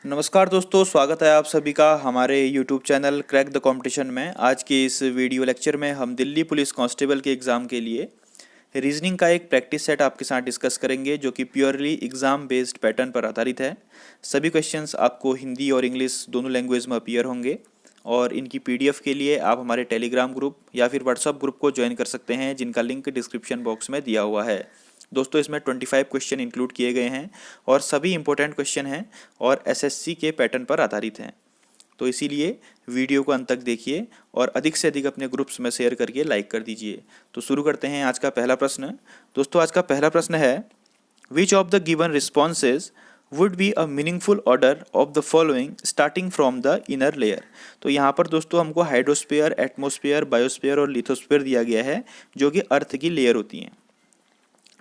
नमस्कार दोस्तों, स्वागत है आप सभी का हमारे YouTube channel crack the competition में। आज के इस वीडियो लेक्चर में हम दिल्ली पुलिस कांस्टेबल के एग्ज़ाम के लिए रीजनिंग का एक प्रैक्टिस सेट आपके साथ डिस्कस करेंगे, जो कि प्योरली एग्ज़ाम बेस्ड पैटर्न पर आधारित है। सभी क्वेश्चंस आपको हिंदी और इंग्लिश दोनों लैंग्वेज में अपीयर होंगे और इनकी PDF के लिए आप हमारे टेलीग्राम ग्रुप या फिर व्हाट्सअप ग्रुप को ज्वाइन कर सकते हैं, जिनका लिंक डिस्क्रिप्शन बॉक्स में दिया हुआ है। दोस्तों, इसमें 25 क्वेश्चन इंक्लूड किए गए हैं और सभी इंपॉर्टेंट क्वेश्चन हैं और SSC के पैटर्न पर आधारित हैं। तो इसीलिए वीडियो को अंत तक देखिए और अधिक से अधिक अपने ग्रुप्स में शेयर करके लाइक कर दीजिए। तो शुरू करते हैं आज का पहला प्रश्न। दोस्तों, आज का पहला प्रश्न है, which of the given responses would be a meaningful order of the following starting from the inner layer. तो यहाँ पर दोस्तों हमको हाइड्रोस्फीयर, एटमॉस्फेयर, बायोस्फीयर और लिथोस्फीयर दिया गया है, जो कि अर्थ की लेयर होती हैं।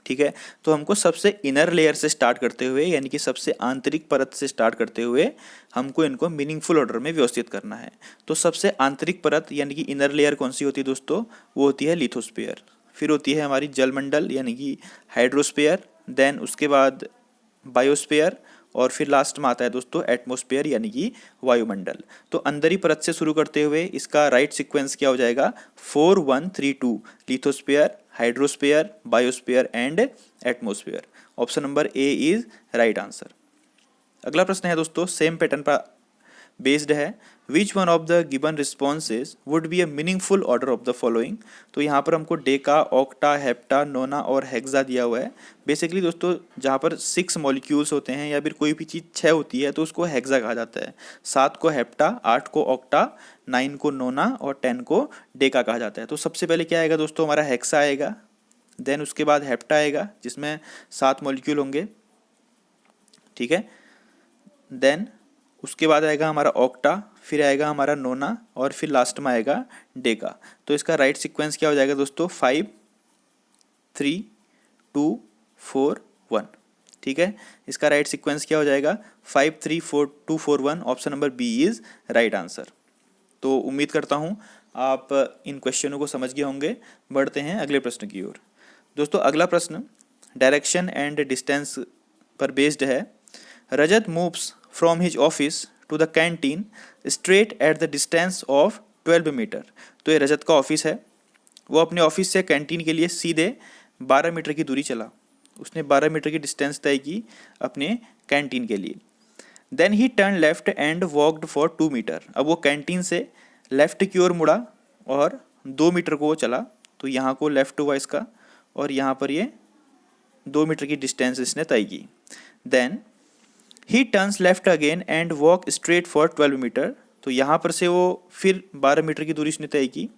ठीक है, तो हमको सबसे इनर लेयर से स्टार्ट करते हुए, यानी कि सबसे आंतरिक परत से स्टार्ट करते हुए हमको इनको मीनिंगफुल ऑर्डर में व्यवस्थित करना है। तो सबसे आंतरिक परत यानी कि इनर लेयर कौन सी होती है दोस्तों? वो होती है लिथोस्फीयर। फिर होती है हमारी जलमंडल यानी कि हाइड्रोस्फीयर, देन उसके बाद बायोस्फीयर और फिर लास्ट में आता है दोस्तों एटमॉस्फेयर यानी कि वायुमंडल। तो अंदरी परत से शुरू करते हुए इसका राइट सीक्वेंस क्या हो जाएगा? 4 1 3 2, lithosphere, hydrosphere, biosphere and atmosphere. Option number A is right answer. अगला प्रश्न है दोस्तों, सेम पैटर्न पर बेस्ड है। Which one of the given responses would be a meaningful order of the following. तो यहाँ पर हमको डेका, ऑक्टा, हेप्टा, नोना और हेक्सा दिया हुआ है। बेसिकली दोस्तों, जहाँ पर 6 मॉलिक्यूल्स होते हैं या फिर कोई भी चीज़ 6 होती है तो उसको हेक्सा कहा जाता है। 7 को हेप्टा, 8 को ऑक्टा, 9 को नोना और 10 को डेका कहा जाता है। तो सबसे पहले क्या आएगा दोस्तों? हमारा हेक्सा आएगा, देन उसके बाद हेप्टा आएगा जिसमें 7 मॉलिक्यूल होंगे। ठीक है, देन उसके बाद आएगा हमारा ऑक्टा, फिर आएगा हमारा नोना और फिर लास्ट में आएगा डेका। तो इसका राइट सीक्वेंस क्या हो जाएगा दोस्तों? 5 3 2 4 1। ठीक है, इसका राइट सीक्वेंस क्या हो जाएगा? 5 3 4 2 4 1। Option number B is right answer. तो उम्मीद करता हूँ आप इन क्वेश्चनों को समझ गए होंगे। बढ़ते हैं अगले प्रश्न की ओर। दोस्तों, अगला प्रश्न डायरेक्शन एंड डिस्टेंस पर बेस्ड है। Rajat moves from his office to the canteen straight at the distance of 12 metre. तो ये रजत का ऑफिस है, वो अपने ऑफिस से कैंटीन के लिए सीधे 12 मीटर की दूरी चला। उसने 12 मीटर की डिस्टेंस तय की अपने कैंटीन के लिए। Then he turn left and walked for 2 metre. अब वो कैंटीन से लेफ्ट की ओर मुड़ा और 2 मीटर को वो चला। तो यहाँ को लेफ्ट हुआ इसका और यहाँ पर ये 2 मीटर की डिस्टेंस इसने तय की। Then he turns left again and walk straight for 12 metre. तो यहाँ पर से वो फिर 12 मीटर की दूरी इसने तय की।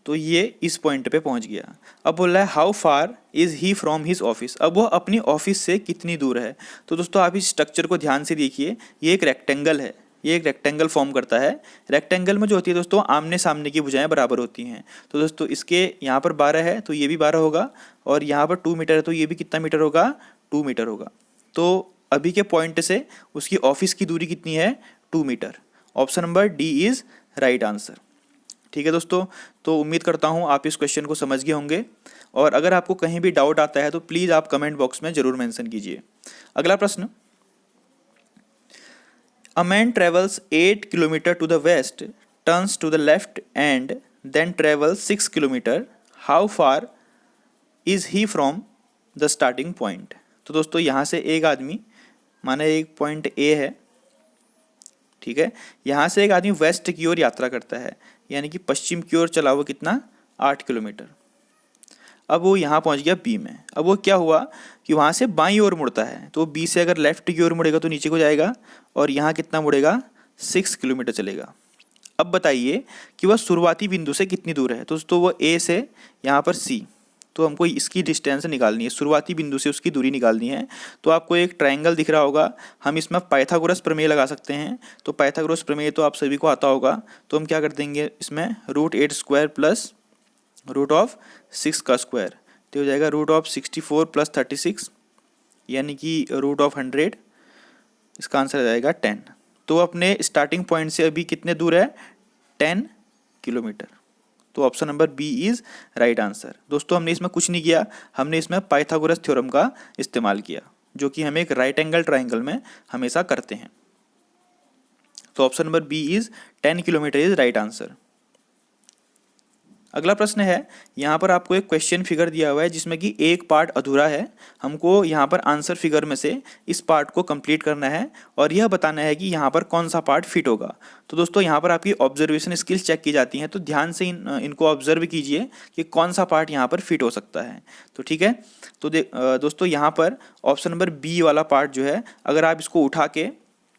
तो ये इस पॉइंट पे पहुंच गया। अब बोल रहा है how far is he from his office. अब वो अपनी ऑफिस से कितनी दूर है। तो दोस्तों, आप इस स्ट्रक्चर को ध्यान से देखिए। ये एक रेक्टेंगल है, ये एक रेक्टेंगल फॉर्म करता है। रेक्टेंगल में जो होती है दोस्तों, आमने सामने की भुजाएं बराबर होती हैं। तो दोस्तों, इसके यहाँ पर 12 है तो ये भी 12 होगा और यहाँ पर 2 मीटर है तो ये भी कितना मीटर होगा? 2 मीटर होगा। तो अभी के पॉइंट से उसकी ऑफिस की दूरी कितनी है? 2 metre. Option number D is right answer. ठीक है दोस्तों, तो उम्मीद करता हूँ आप इस क्वेश्चन को समझ गए होंगे और अगर आपको कहीं भी डाउट आता है तो प्लीज़ आप कमेंट बॉक्स में जरूर मेंशन कीजिए। अगला प्रश्न, a man travels 8 kilometre to the west, turns to the left and then travels 6 kilometre. How far is he from the starting point. तो दोस्तों, यहाँ से एक आदमी, माना एक पॉइंट ए है, ठीक है, यहाँ से एक आदमी वेस्ट की ओर यात्रा करता है, यानी कि पश्चिम की ओर चला। वो कितना? 8 किलोमीटर। अब वो यहाँ पहुँच गया बी में। अब वो क्या हुआ कि वहाँ से बाईं ओर मुड़ता है। तो बी से अगर लेफ्ट की ओर मुड़ेगा तो नीचे को जाएगा और यहाँ कितना मुड़ेगा? 6 किलोमीटर चलेगा। अब बताइए कि वह शुरुआती बिंदु से कितनी दूर है। तो दोस्तों, वो ए से यहाँ पर सी, तो हमको इसकी डिस्टेंस निकालनी है, शुरुआती बिंदु से उसकी दूरी निकालनी है। तो आपको एक ट्रायंगल दिख रहा होगा, हम इसमें पाइथागोरस प्रमेय लगा सकते हैं। तो पाइथागोरस प्रमेय तो आप सभी को आता होगा। तो हम क्या कर देंगे इसमें? √8 स्क्वायर प्लस √6 का स्क्वायर, तो हो जाएगा √64 प्लस 36 यानी कि √100। इसका आंसर आ जाएगा 10। तो अपने स्टार्टिंग पॉइंट से अभी कितने दूर है? 10 किलोमीटर। तो option number B is right answer. दोस्तों, हमने इसमें कुछ नहीं किया, हमने इसमें पाइथागोरस थ्योरम का इस्तेमाल किया। जो कि हम एक राइट एंगल ट्राइंगल में हमेशा करते हैं। तो option number B is 10 kilometre is right answer. अगला प्रश्न है, यहाँ पर आपको एक क्वेश्चन फिगर दिया हुआ है जिसमें कि एक पार्ट अधूरा है। हमको यहाँ पर आंसर फिगर में से इस पार्ट को कंप्लीट करना है और यह बताना है कि यहाँ पर कौन सा पार्ट फिट होगा। तो दोस्तों यहाँ पर आपकी ऑब्जर्वेशन स्किल्स चेक की जाती हैं, तो ध्यान से इनको ऑब्जर्व कीजिए कि कौन सा पार्ट यहाँ पर फिट हो सकता है। तो ठीक है, तो दोस्तों यहाँ पर ऑप्शन नंबर बी वाला पार्ट जो है, अगर आप इसको उठा के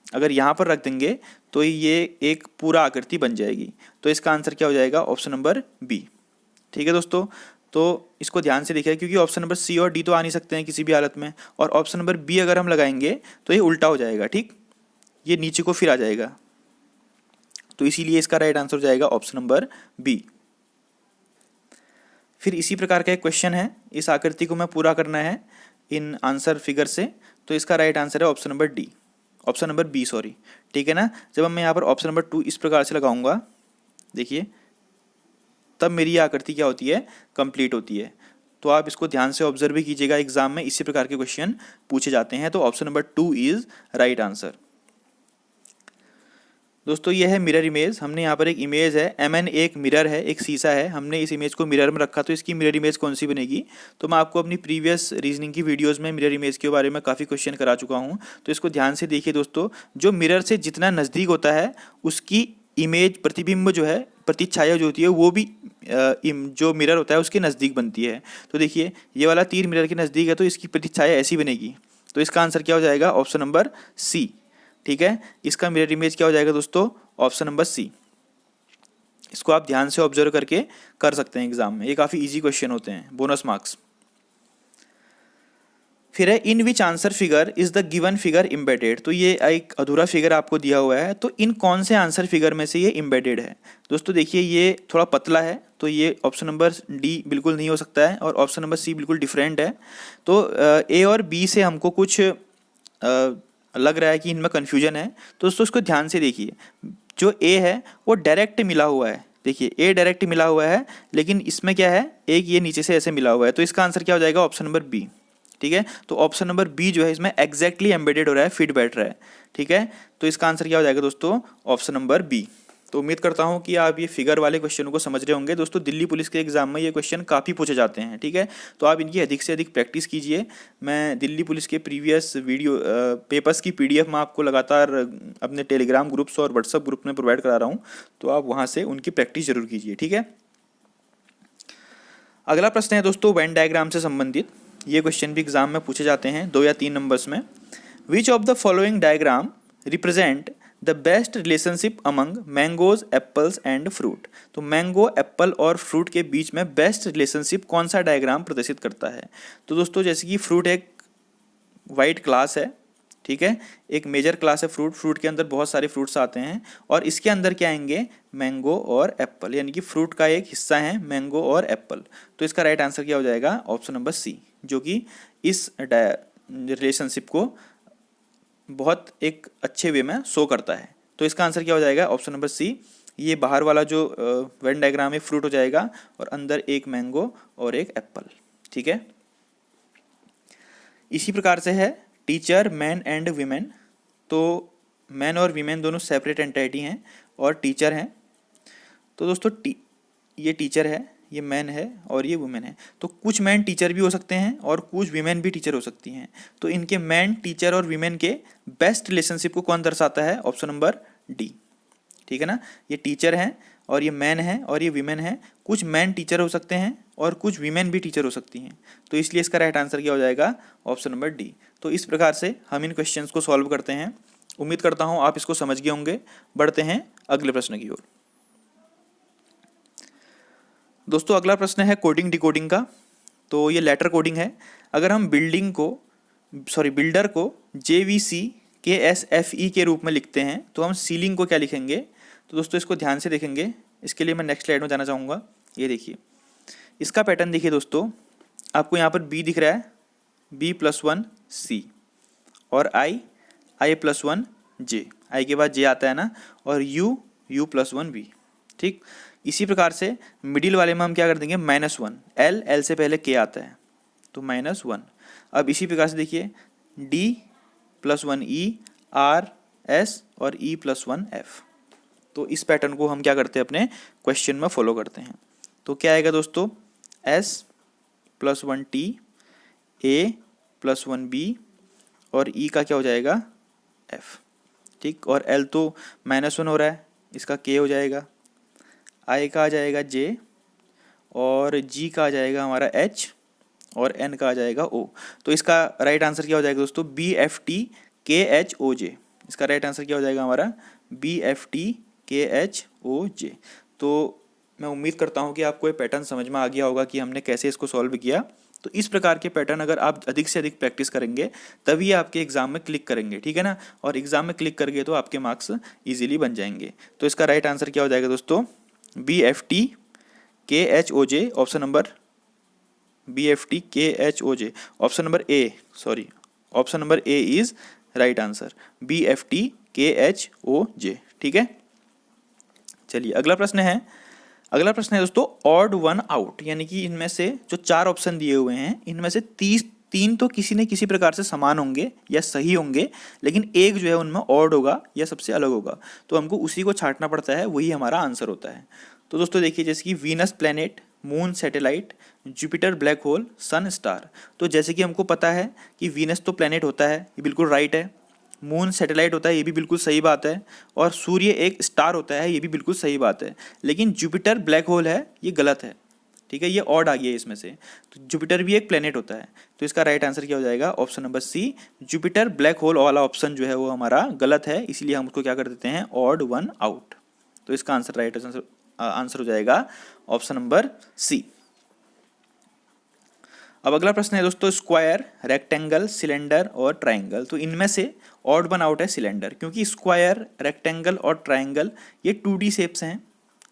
अगर यहाँ पर रख देंगे तो ये एक पूरा आकृति बन जाएगी। तो इसका आंसर क्या हो जाएगा? Option number B. ठीक है दोस्तों, तो इसको ध्यान से देखिए, क्योंकि ऑप्शन नंबर सी और डी तो आ नहीं सकते हैं किसी भी हालत में, और ऑप्शन नंबर बी अगर हम लगाएंगे तो ये उल्टा हो जाएगा। ठीक, ये नीचे को फिर आ जाएगा, तो इसीलिए इसका राइट आंसर हो जाएगा ऑप्शन नंबर बी। फिर इसी प्रकार का एक क्वेश्चन है, इस आकृति को मैं पूरा करना है इन आंसर फिगर से, तो इसका राइट आंसर है option number D, option number B sorry. ठीक है ना, जब मैं यहाँ पर ऑप्शन नंबर 2 इस प्रकार से लगाऊंगा, देखिए, तब मेरी आकृति क्या होती है? कंप्लीट होती है। तो आप इसको ध्यान से ऑब्जर्व भी कीजिएगा, एग्जाम में इसी प्रकार के क्वेश्चन पूछे जाते हैं। तो option number 2 is right answer. दोस्तों ये है मिरर इमेज। हमने यहाँ पर एक इमेज है, MN एक मिरर है, एक शीशा है, हमने इस इमेज को मिरर में रखा, तो इसकी मिरर इमेज कौन सी बनेगी? तो मैं आपको अपनी प्रीवियस रीजनिंग की वीडियोस में मिरर इमेज के बारे में काफ़ी क्वेश्चन करा चुका हूँ। तो इसको ध्यान से देखिए दोस्तों, जो मिरर से जितना नज़दीक होता है उसकी इमेज, प्रतिबिंब जो है, प्रतिछाया जो होती है, वो भी जो मिरर होता है उसके नज़दीक बनती है। तो देखिए ये वाला तीर मिरर के नज़दीक है, तो इसकी प्रतिछाया ऐसी बनेगी। तो इसका आंसर क्या हो जाएगा? Option number C. ठीक है, इसका मिरर इमेज क्या हो जाएगा दोस्तों? Option number C. इसको आप ध्यान से ऑब्जर्व करके कर सकते हैं एग्जाम में, ये काफ़ी इजी क्वेश्चन होते हैं, बोनस मार्क्स। फिर है, इन विच आंसर फिगर इज ड गिवन फिगर इम्बेडेड। तो ये एक अधूरा फिगर आपको दिया हुआ है, तो इन कौन से आंसर फिगर में से ये इम्बेडेड है? दोस्तों देखिए ये थोड़ा पतला है, तो ये ऑप्शन नंबर डी बिल्कुल नहीं हो सकता है, और ऑप्शन नंबर सी बिल्कुल डिफरेंट है। तो ए और बी से हमको कुछ लग रहा है कि इनमें कन्फ्यूजन है। तो दोस्तों इसको ध्यान से देखिए, जो ए है वो डायरेक्ट मिला हुआ है, देखिए ए डायरेक्ट मिला हुआ है, लेकिन इसमें क्या है, एक ये नीचे से ऐसे मिला हुआ है। तो इसका आंसर क्या हो जाएगा? Option number B. ठीक है, तो ऑप्शन नंबर बी जो है इसमें एग्जैक्टली एम्बेडेड हो रहा है, फिट बैठ रहा है। ठीक है, तो इसका आंसर क्या हो जाएगा दोस्तों? Option number B. तो उम्मीद करता हूं कि आप ये फिगर वाले क्वेश्चनों को समझ रहे होंगे। दोस्तों दिल्ली पुलिस के एग्जाम में ये क्वेश्चन काफ़ी पूछे जाते हैं। ठीक है, तो आप इनकी अधिक से अधिक प्रैक्टिस कीजिए। मैं दिल्ली पुलिस के प्रीवियस वीडियो पेपर्स की PDF मैं आपको लगातार अपने टेलीग्राम ग्रुप्स और व्हाट्सअप ग्रुप में प्रोवाइड करा रहा हूँ, तो आप वहाँ से उनकी प्रैक्टिस जरूर कीजिए। ठीक है, अगला प्रश्न है दोस्तों वेन डायग्राम से संबंधित। ये क्वेश्चन भी एग्जाम में पूछे जाते हैं 2 या 3 नंबर्स में। Which of the following diagram represent the best relationship among mangoes, apples and fruit. तो मैंगो, एप्पल और फ्रूट के बीच में बेस्ट रिलेशनशिप कौन सा डायग्राम प्रदर्शित करता है? तो दोस्तों जैसे कि फ्रूट एक वाइड क्लास है, ठीक है, एक मेजर क्लास है फ्रूट, फ्रूट के अंदर बहुत सारे फ्रूट्स आते हैं, और इसके अंदर क्या आएंगे? मैंगो और एप्पल, यानी कि फ्रूट का एक हिस्सा है मैंगो और एप्पल। तो इसका राइट आंसर क्या हो जाएगा? ऑप्शन नंबर सी, जो कि इस रिलेशनशिप को बहुत एक अच्छे वे में शो करता है। तो इसका आंसर क्या हो जाएगा? Option number C. ये बाहर वाला जो वेन डायग्राम है फ्रूट हो जाएगा, और अंदर एक मैंगो और एक एप्पल। ठीक है, इसी प्रकार से है टीचर, मैन एंड वीमेन। तो मैन और वीमेन दोनों सेपरेट एंटिटी हैं और टीचर हैं। तो दोस्तों ये टीचर है, ये मैन है और ये वुमेन है। तो कुछ मैन टीचर भी हो सकते हैं और कुछ वीमेन भी टीचर हो सकती हैं। तो इनके मैन, टीचर और वीमेन के बेस्ट रिलेशनशिप को कौन दर्शाता है? Option number D. ठीक है ना, ये टीचर हैं और ये मैन है और ये वीमेन है। कुछ मैन टीचर हो सकते हैं और कुछ वीमेन भी टीचर हो सकती हैं। तो इसलिए इसका राइट आंसर क्या हो जाएगा? Option number D. तो इस प्रकार से हम इन क्वेश्चंस को सॉल्व करते हैं। उम्मीद करता हूँ आप इसको समझ गए होंगे। बढ़ते हैं अगले प्रश्न की ओर। दोस्तों अगला प्रश्न है कोडिंग डिकोडिंग का। तो ये लेटर कोडिंग है। अगर हम बिल्डर को JVC-KSFE के रूप में लिखते हैं तो हम सीलिंग को क्या लिखेंगे? तो दोस्तों इसको ध्यान से देखेंगे। इसके लिए मैं नेक्स्ट स्लाइड में जाना चाहूँगा। ये देखिए, इसका पैटर्न देखिए दोस्तों, आपको यहाँ पर B दिख रहा है, B+1 C और I+1 J, I के बाद J आता है ना, और U+1 B। ठीक, इसी प्रकार से मिडिल वाले में हम क्या कर देंगे? -1, L से पहले K आता है तो -1। अब इसी प्रकार से देखिए D plus 1 E, R S और E प्लस 1 F। तो इस पैटर्न को हम क्या करते हैं, अपने क्वेश्चन में फॉलो करते हैं। तो क्या आएगा दोस्तों, S plus 1 T, A plus 1 B और E का क्या हो जाएगा, F। ठीक, और L तो -1 हो रहा है, इसका K हो जाएगा, I का आ जाएगा J और G का आ जाएगा हमारा H और N का आ जाएगा O। तो इसका राइट आंसर क्या हो जाएगा दोस्तों, BFTKHOJ। इसका राइट आंसर क्या हो जाएगा हमारा, BFTKHOJ। तो मैं उम्मीद करता हूँ कि आपको ये पैटर्न समझ में आ गया होगा कि हमने कैसे इसको सॉल्व किया। तो इस प्रकार के पैटर्न अगर आप अधिक से अधिक प्रैक्टिस करेंगे तभी आपके एग्जाम में क्लिक करेंगे, ठीक है ना। और एग्जाम में क्लिक करेंगे तो आपके मार्क्स इजीली बन जाएंगे। तो इसका राइट आंसर क्या हो जाएगा दोस्तों, BFTKHOJ, option number BFTKHOJ, option number A, sorry, option number A is right answer, BFTKHOJ। ठीक है, चलिए अगला प्रश्न है। अगला प्रश्न है दोस्तों, ऑड वन आउट, यानी कि इनमें से जो 4 ऑप्शन दिए हुए हैं इनमें से 3 तो किसी न किसी प्रकार से समान होंगे या सही होंगे, लेकिन एक जो है उनमें ऑड होगा या सबसे अलग होगा। तो हमको उसी को छांटना पड़ता है, वही हमारा आंसर होता है। तो दोस्तों देखिए, जैसे कि Venus planet, moon satellite, Jupiter black hole, sun star. तो जैसे कि हमको पता है कि वीनस तो प्लैनेट होता है, ये बिल्कुल राइट है। मून सैटेलाइट होता है, ये भी बिल्कुल सही बात है। और सूर्य एक स्टार होता है, ये भी बिल्कुल सही बात है। लेकिन जुपिटर ब्लैक होल है, ये गलत है। ठीक है, ये ऑड आ गया है इसमें से। तो जुपिटर भी एक प्लेनेट होता है। तो इसका राइट आंसर क्या हो जाएगा, option number C, Jupiter black hole वाला ऑप्शन जो है वो हमारा गलत है, इसलिए हम उसको क्या कर देते हैं, ऑड वन आउट। तो इसका आंसर राइट आंसर हो जाएगा ऑप्शन नंबर सी। अब अगला प्रश्न है दोस्तों, स्क्वायर, रेक्टेंगल, सिलेंडर और ट्राइंगल। तो इनमें से ऑड वन आउट है सिलेंडर, क्योंकि स्क्वायर, रेक्टेंगल और ट्राइंगल ये 2D शेप्स हैं,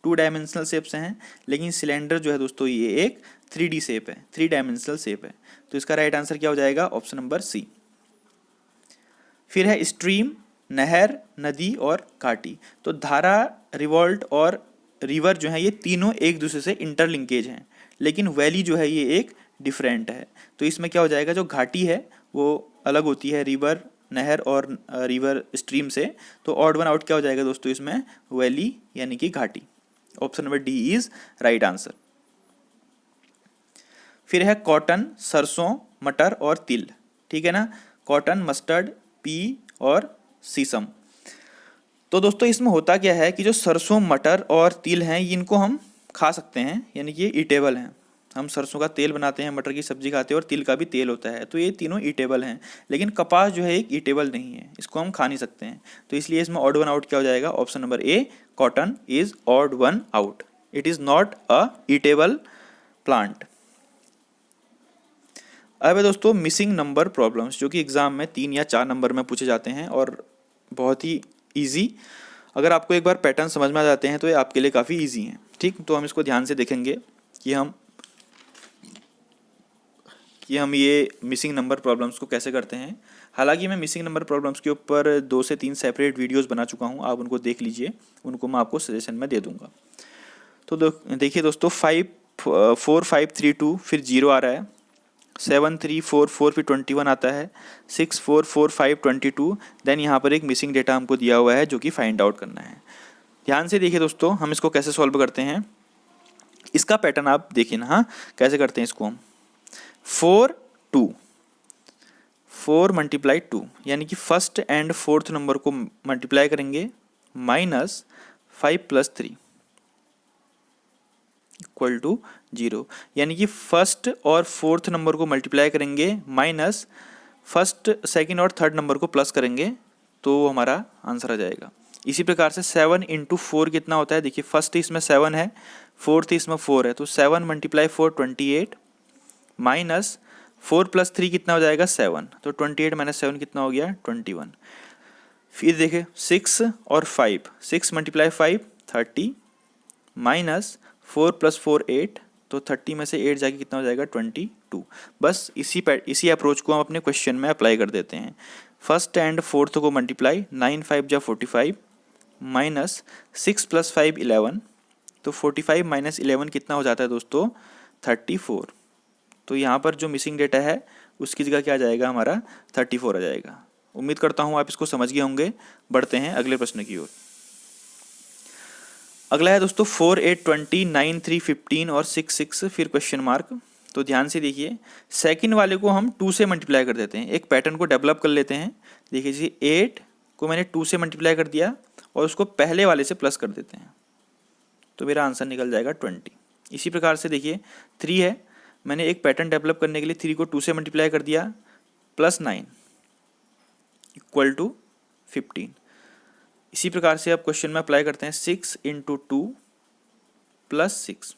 2 डायमेंशनल शेप्स हैं। लेकिन सिलेंडर जो है दोस्तों ये एक 3D शेप है, 3 डायमेंशनल शेप है। तो इसका राइट आंसर क्या हो जाएगा, ऑप्शन नंबर सी। फिर है स्ट्रीम, नहर, नदी और घाटी। तो धारा, रिवॉल्ट और रिवर जो है ये तीनों एक दूसरे से इंटरलिंकेज हैं, लेकिन वैली जो है ये एक डिफरेंट है। तो इसमें क्या हो जाएगा, जो घाटी है वो अलग होती है रिवर, नहर और रिवर स्ट्रीम से। तो ऑड वन आउट क्या हो जाएगा दोस्तों, इसमें वैली यानी कि घाटी। Option number D is right answer. फिर है कॉटन, सरसों, मटर और तिल। ठीक है ना, कॉटन, मस्टर्ड, पी और सीसम। तो दोस्तों इसमें होता क्या है कि जो सरसों, मटर और तिल हैं इनको हम खा सकते हैं, यानी कि ये ईटेबल हैं। हम सरसों का तेल बनाते हैं, मटर की सब्जी खाते हैं और तिल का भी तेल होता है। तो ये तीनों ईटेबल हैं। लेकिन कपास जो है एक ईटेबल नहीं है, इसको हम खा नहीं सकते हैं। तो इसलिए इसमें ऑड वन आउट क्या हो जाएगा, option number A, cotton is odd one out. It is not a eatable plant. अब है दोस्तों मिसिंग नंबर प्रॉब्लम्स, जो कि एग्जाम में 3 या 4 नंबर में पूछे जाते हैं और बहुत ही ईजी। अगर आपको एक बार पैटर्न समझ में आ जाते हैं तो ये आपके लिए काफ़ी ईजी हैं। ठीक, तो हम इसको ध्यान से देखेंगे कि हम ये मिसिंग नंबर प्रॉब्लम्स को कैसे करते हैं। हालांकि मैं मिसिंग नंबर प्रॉब्लम्स के ऊपर 2 से 3 सेपरेट वीडियोस बना चुका हूं, आप उनको देख लीजिए, उनको मैं आपको सजेशन में दे दूंगा। तो देखिए दोस्तों, 5 4 5 3 2 फिर 0 आ रहा है, 7 3 4 4 फिर 21 आता है, 6 4 4 5 22। देन यहाँ पर एक मिसिंग डेटा हमको दिया हुआ है जो कि फाइंड आउट करना है। ध्यान से देखिए दोस्तों, हम इसको कैसे सॉल्व करते हैं। इसका पैटर्न आप देखिए ना, हाँ कैसे करते हैं इसको हम। 4 2 4 मल्टीप्लाई 2, यानी कि फर्स्ट एंड फोर्थ नंबर को मल्टीप्लाई करेंगे, माइनस 5 प्लस 3 इक्वल टू 0, यानी कि फर्स्ट और फोर्थ नंबर को मल्टीप्लाई करेंगे, माइनस फर्स्ट, सेकंड और थर्ड नंबर को प्लस करेंगे, तो हमारा आंसर आ जाएगा। इसी प्रकार से 7 इंटू 4 कितना होता है, देखिए फर्स्ट इसमें 7 है, फोर्थ इसमें 4 है, तो 7 मल्टीप्लाई 4 28, माइनस 4 प्लस 3 कितना हो जाएगा 7, तो 28 माइनस 7 कितना हो गया 21। फिर देखिए 6 और 5, 6 मल्टीप्लाई 5 30, माइनस 4 प्लस 4 8, तो 30 में से 8 जाके कितना हो जाएगा 22। बस इसी अप्रोच को हम अपने क्वेश्चन में अप्लाई कर देते हैं। फर्स्ट एंड फोर्थ को मल्टीप्लाई, 9 5 जा 45, माइनस 6 प्लस 5 11, तो 45 माइनस 11 कितना हो जाता है दोस्तों 34। तो यहाँ पर जो मिसिंग डेटा है उसकी जगह क्या आ जाएगा हमारा 34 आ जाएगा। उम्मीद करता हूँ आप इसको समझ गए होंगे। बढ़ते हैं अगले प्रश्न की ओर। अगला है दोस्तों 4, 8, 20, 9, 3, 15 और 6, 6 फिर क्वेश्चन मार्क। तो ध्यान से देखिए, सेकंड वाले को हम 2 से मल्टीप्लाई कर देते हैं, एक पैटर्न को डेवलप कर लेते हैं। देखिए जी 8 को मैंने 2 से मल्टीप्लाई कर दिया और उसको पहले वाले से प्लस कर देते हैं, तो मेरा आंसर निकल जाएगा 20। इसी प्रकार से देखिए 3 है, मैंने एक पैटर्न डेवलप करने के लिए 3 को 2 से मल्टीप्लाई कर दिया, +9 इक्वल टू 15। इसी प्रकार से आप क्वेश्चन में अप्लाई करते हैं, 6 × 2 + 6,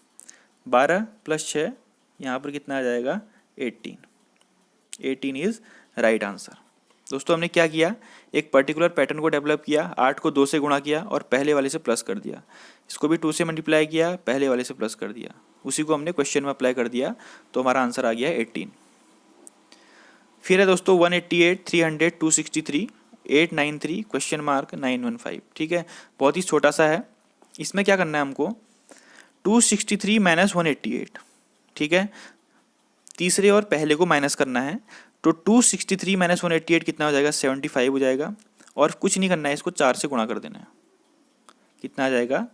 12 + 6, यहाँ पर कितना आ जाएगा 18। 18 इज राइट आंसर। दोस्तों हमने क्या किया, एक पर्टिकुलर पैटर्न को डेवलप किया, 8 को 2 से गुणा किया और पहले वाले से प्लस कर दिया, इसको भी 2 से मल्टीप्लाई किया, पहले वाले से प्लस कर दिया, उसी को हमने क्वेश्चन में अप्लाई कर दिया, तो हमारा आंसर आ गया 18। फिर है दोस्तों 188, 300, 263, 893 क्वेश्चन मार्क 915। ठीक है, बहुत ही छोटा सा है। इसमें क्या करना है हमको, 263 - 188। ठीक है, तीसरे और पहले को माइनस करना है, तो 263 - 188 कितना हो जाएगा 75 हो जाएगा, और कुछ नहीं करना है, इसको 4 से गुणा कर देना है, कितना आ जाएगा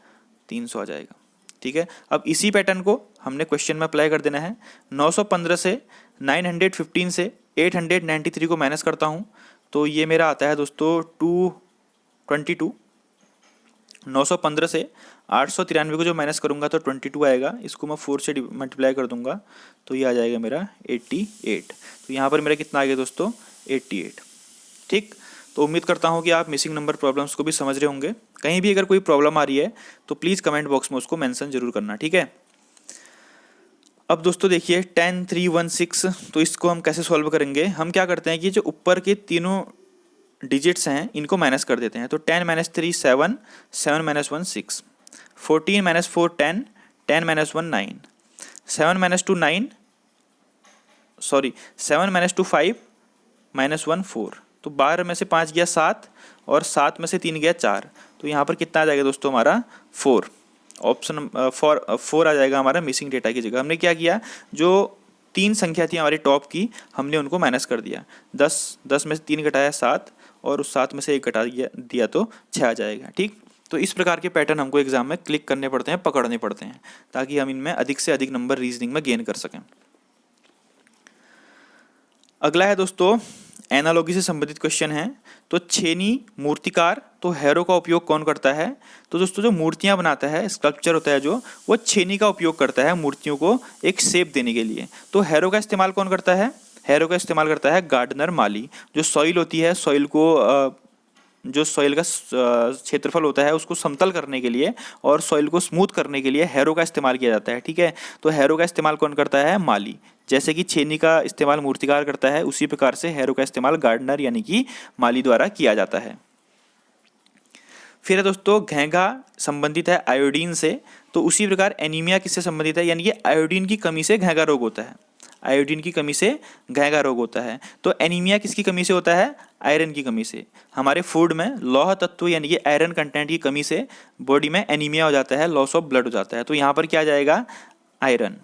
300 आ जाएगा। ठीक है, अब इसी पैटर्न को हमने क्वेश्चन में अप्लाई कर देना है। 915 से 915 से 893 को माइनस करता हूँ, तो ये मेरा आता है दोस्तों 222। 915 से 893 को जो माइनस करूँगा तो 22 आएगा, इसको मैं 4 से मल्टीप्लाई कर दूंगा, तो ये आ जाएगा मेरा 88। तो यहाँ पर मेरा कितना आ गया दोस्तों 88। ठीक, तो उम्मीद करता हूँ कि आप मिसिंग नंबर प्रॉब्लम्स को भी समझ रहे होंगे। कहीं भी अगर कोई प्रॉब्लम आ रही है तो प्लीज़ कमेंट बॉक्स में उसको मेंशन जरूर करना। ठीक है, अब दोस्तों देखिए 10, 3, 1, 6, तो इसको हम कैसे सॉल्व करेंगे। हम क्या करते हैं कि जो ऊपर के तीनों डिजिट्स हैं इनको माइनस कर देते हैं, तो 10 - 3 7, 7 - 1 6, 14 - 4 10, 10 - 1 9, 7 - 2 9, सॉरी 7 - 2 5, -1 4, तो 12 में से 5 गया 7 और 7 में से 3 गया 4, तो यहाँ पर कितना आ जाएगा दोस्तों हमारा 4। ऑप्शन 4 आ जाएगा हमारा मिसिंग डेटा की जगह। हमने क्या किया, जो 3 संख्या थी हमारी टॉप की, हमने उनको माइनस कर दिया। 10 में से 3 घटाया 7 और उस 7 में से 1 घटा दिया तो 6 आ जाएगा। ठीक, तो इस प्रकार के पैटर्न हमको एग्जाम में क्लिक करने पड़ते हैं, पकड़ने पड़ते हैं, ताकि हम इनमें अधिक से अधिक नंबर रीजनिंग में गेन कर सकें। अगला है दोस्तों एनालॉजी से संबंधित क्वेश्चन है। तो छेनी मूर्तिकार, तो हैरो का उपयोग कौन करता है। तो दोस्तों जो मूर्तियां बनाता है, स्कल्पचर होता है जो, वो छेनी का उपयोग करता है मूर्तियों को एक शेप देने के लिए। तो हैरो का इस्तेमाल कौन करता है, हैरो का इस्तेमाल करता है गार्डनर माली। जो सॉइल होती है, सॉइल को जो सॉइल का क्षेत्रफल होता है उसको समतल करने के लिए और सॉइल को स्मूथ करने के लिए हैरो का इस्तेमाल किया जाता है। ठीक है, तो हैरो का इस्तेमाल कौन करता है, माली। जैसे कि छेनी का इस्तेमाल मूर्तिकार करता है, उसी प्रकार से हैरो का इस्तेमाल गार्डनर यानी कि माली द्वारा किया जाता है। फिर है दोस्तों घेंघा संबंधित है आयोडीन से, तो उसी प्रकार एनीमिया किससे संबंधित है, यानी कि आयोडीन की कमी से घेंघा रोग होता है। आयोडीन की कमी से घेंघा रोग होता है। तो एनीमिया किसकी कमी से होता है, आयरन की कमी से। हमारे फूड में लौह तत्व यानी कि आयरन कंटेंट की कमी से बॉडी में एनीमिया हो जाता है, लॉस ऑफ ब्लड हो जाता है। तो यहाँ पर क्या आ जाएगा आयरन।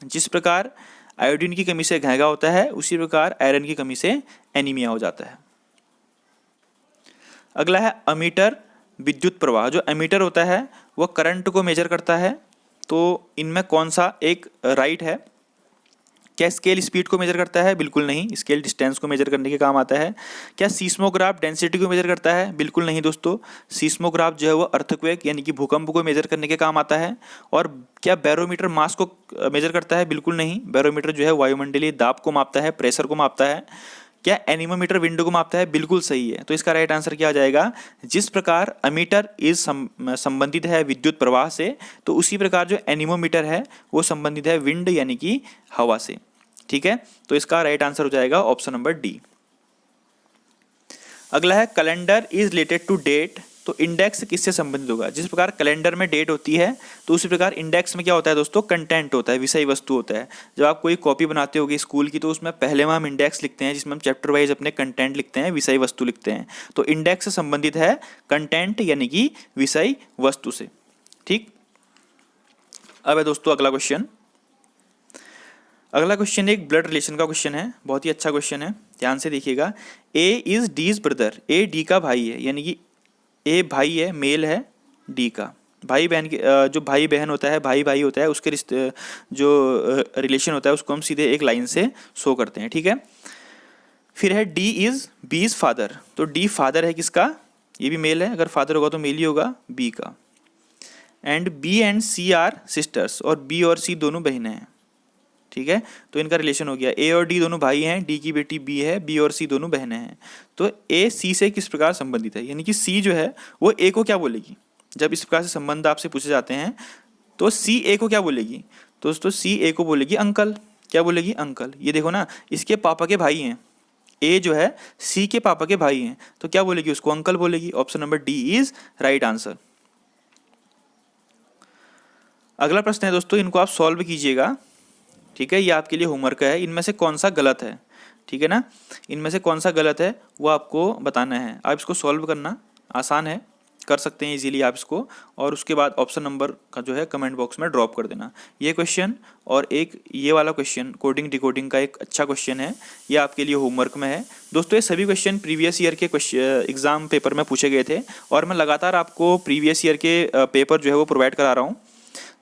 जिस प्रकार आयोडीन की कमी से घेंघा होता है, उसी प्रकार आयरन की कमी से एनीमिया हो जाता है। अगला है अमीटर विद्युत प्रवाह। जो एमीटर होता है वह करंट को मेजर करता है। तो इनमें कौन सा एक राइट है। क्या स्केल स्पीड को मेजर करता है, बिल्कुल नहीं, स्केल डिस्टेंस को मेजर करने के काम आता है। क्या सीस्मोग्राफ डेंसिटी को मेजर करता है, बिल्कुल नहीं दोस्तों, सीस्मोग्राफ जो है वो अर्थक्वेक यानी कि भूकंप को मेजर करने के काम आता है। और क्या बैरोमीटर मास को मेजर करता है, बिल्कुल नहीं, बैरोमीटर जो है वायुमंडलीय दाब को मापता है, प्रेशर को मापता है। क्या एनीमोमीटर विंड को मापता है, बिल्कुल सही है। तो इसका राइट आंसर क्या आ जाएगा, जिस प्रकार अमीटर इज संबंधित है विद्युत प्रवाह से, तो उसी प्रकार जो एनीमोमीटर है वो संबंधित है विंड यानी कि हवा से। ठीक है, तो इसका राइट आंसर हो जाएगा ऑप्शन नंबर डी। अगला है calendar is related to date. तो इंडेक्स किससे संबंधित होगा। जिस प्रकार कैलेंडर में डेट होती है, तो उसी प्रकार इंडेक्स में क्या होता है दोस्तों, कंटेंट होता है, विषय वस्तु होता है। जब आप कोई कॉपी बनाते होगे स्कूल की, तो उसमें पहले में हम इंडेक्स लिखते हैं, जिसमें हम चैप्टर वाइज अपने कंटेंट लिखते हैं, विषय वस्तु लिखते हैं। तो इंडेक्स से संबंधित है कंटेंट यानी कि विषय वस्तु से। ठीक, अब है दोस्तों अगला क्वेश्चन, अगला क्वेश्चन एक ब्लड रिलेशन का क्वेश्चन है, बहुत ही अच्छा क्वेश्चन है, ध्यान से देखिएगा। A is D's brother, A D का भाई है, यानी कि ए भाई है, मेल है डी का। भाई बहन के जो भाई बहन होता है, भाई भाई होता है, उसके रिश्ते जो रिलेशन होता है उसको हम सीधे एक लाइन से शो करते हैं, ठीक है। फिर है D is B is father, तो डी फादर है किसका, ये भी मेल है, अगर फादर होगा तो मेल ही होगा बी का। And B and C are sisters, और बी और सी दोनों बहनें हैं, ठीक है। तो इनका रिलेशन हो गया, ए और डी दोनों भाई हैं, डी की बेटी बी है, बी और सी दोनों बहनें हैं। तो ए सी से किस प्रकार संबंधित है, यानी कि सी जो है वो ए को क्या बोलेगी, जब इस प्रकार से संबंध आपसे पूछे जाते हैं तो सी ए को क्या बोलेगी, तो दोस्तों सी ए को बोलेगी अंकल, क्या बोलेगी, अंकल। ये देखो ना, इसके पापा के भाई हैं, ए जो है सी के पापा के भाई हैं, तो क्या बोलेगी, उसको अंकल बोलेगी। Option number D is right answer. अगला प्रश्न है दोस्तों, इनको आप सॉल्व कीजिएगा, ठीक है, ये आपके लिए होमवर्क है। इनमें से कौन सा गलत है, ठीक है ना, इनमें से कौन सा गलत है वो आपको बताना है। आप इसको सॉल्व करना आसान है, कर सकते हैं इजीली आप इसको, और उसके बाद ऑप्शन नंबर का जो है कमेंट बॉक्स में ड्रॉप कर देना। ये क्वेश्चन और एक ये वाला क्वेश्चन कोडिंग डिकोडिंग का एक अच्छा क्वेश्चन है, ये आपके लिए होमवर्क में है। दोस्तों ये सभी क्वेश्चन प्रीवियस ईयर के एग्जाम पेपर में पूछे गए थे, और मैं लगातार आपको प्रीवियस ईयर के पेपर जो है वो प्रोवाइड करा रहा हूँ।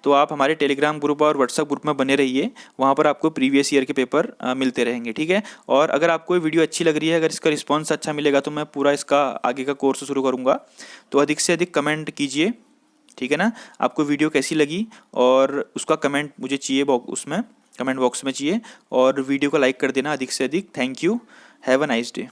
तो आप हमारे टेलीग्राम ग्रुप और व्हाट्सएप ग्रुप में बने रहिए, वहाँ पर आपको प्रीवियस ईयर के पेपर मिलते रहेंगे, ठीक है। और अगर आपको ये वीडियो अच्छी लग रही है, अगर इसका रिस्पांस अच्छा मिलेगा तो मैं पूरा इसका आगे का कोर्स शुरू करूँगा। तो अधिक से अधिक कमेंट कीजिए, ठीक है ना, आपको वीडियो कैसी लगी, और उसका कमेंट मुझे चाहिए उसमें कमेंट बॉक्स में चाहिए, और वीडियो को लाइक कर देना अधिक से अधिक। Thank you, have a nice day.